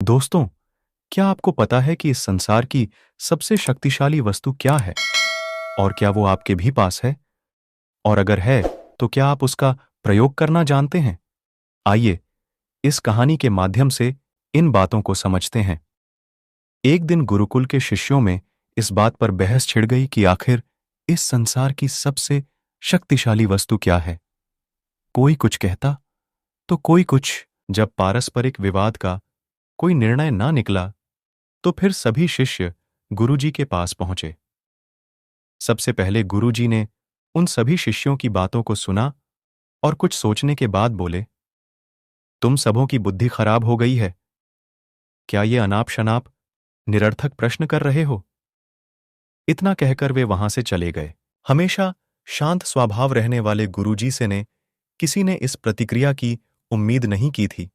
दोस्तों, क्या आपको पता है कि इस संसार की सबसे शक्तिशाली वस्तु क्या है? और क्या वो आपके भी पास है? और अगर है, तो क्या आप उसका प्रयोग करना जानते हैं? आइए, इस कहानी के माध्यम से इन बातों को समझते हैं। एक दिन गुरुकुल के शिष्यों में इस बात पर बहस छिड़ गई कि आखिर इस संसार की सबसे शक्तिशाली वस्तु क्या है। कोई कुछ कहता, तो कोई कुछ। जब पारस्परिक विवाद का कोई निर्णय ना निकला, तो फिर सभी शिष्य गुरुजी के पास पहुंचे। सबसे पहले गुरुजी ने उन सभी शिष्यों की बातों को सुना और कुछ सोचने के बाद बोले, तुम सबों की बुद्धि खराब हो गई है। क्या ये अनाप शनाप निरर्थक प्रश्न कर रहे हो? इतना कहकर वे वहां से चले गए। हमेशा शांत स्वभाव रहने वाले गुरुजी से ने किसी ने इस प्रतिक्रिया की उम्मीद नहीं की थी।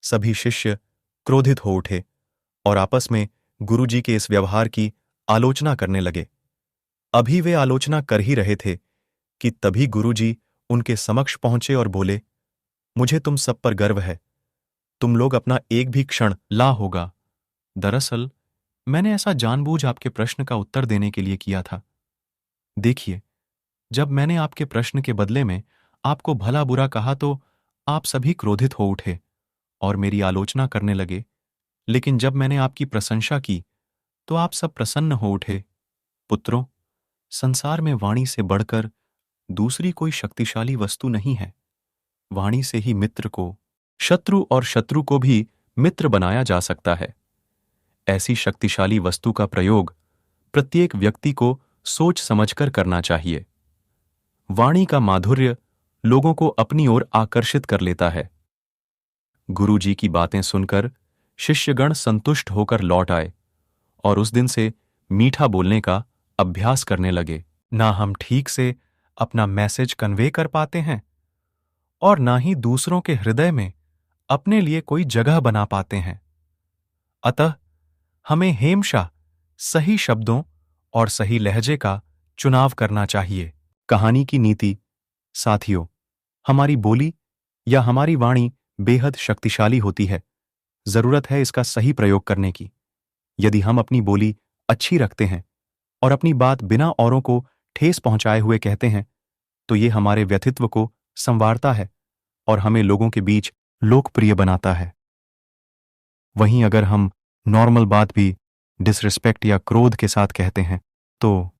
सभी शिष्य क्रोधित हो उठे और आपस में गुरुजी के इस व्यवहार की आलोचना करने लगे। अभी वे आलोचना कर ही रहे थे कि तभी गुरुजी उनके समक्ष पहुंचे और बोले, मुझे तुम सब पर गर्व है। तुम लोग अपना एक भी क्षण ला होगा। दरअसल मैंने ऐसा जानबूझ आपके प्रश्न का उत्तर देने के लिए किया था। देखिए, जब मैंने आपके प्रश्न के बदले में आपको भला बुरा कहा तो आप सभी क्रोधित हो उठे और मेरी आलोचना करने लगे, लेकिन जब मैंने आपकी प्रशंसा की तो आप सब प्रसन्न हो उठे। पुत्रों, संसार में वाणी से बढ़कर दूसरी कोई शक्तिशाली वस्तु नहीं है। वाणी से ही मित्र को शत्रु और शत्रु को भी मित्र बनाया जा सकता है। ऐसी शक्तिशाली वस्तु का प्रयोग प्रत्येक व्यक्ति को सोच समझकर करना चाहिए। वाणी का माधुर्य लोगों को अपनी ओर आकर्षित कर लेता है। गुरुजी की बातें सुनकर शिष्यगण संतुष्ट होकर लौट आए और उस दिन से मीठा बोलने का अभ्यास करने लगे। ना हम ठीक से अपना मैसेज कन्वे कर पाते हैं और ना ही दूसरों के हृदय में अपने लिए कोई जगह बना पाते हैं। अतः हमें हमेशा सही शब्दों और सही लहजे का चुनाव करना चाहिए। कहानी की नीति, साथियों, हमारी बोली या हमारी वाणी बेहद शक्तिशाली होती है। जरूरत है इसका सही प्रयोग करने की। यदि हम अपनी बोली अच्छी रखते हैं और अपनी बात बिना औरों को ठेस पहुंचाए हुए कहते हैं, तो ये हमारे व्यक्तित्व को संवारता है और हमें लोगों के बीच लोकप्रिय बनाता है। वहीं अगर हम नॉर्मल बात भी डिसरिस्पेक्ट या क्रोध के साथ कहते हैं, तो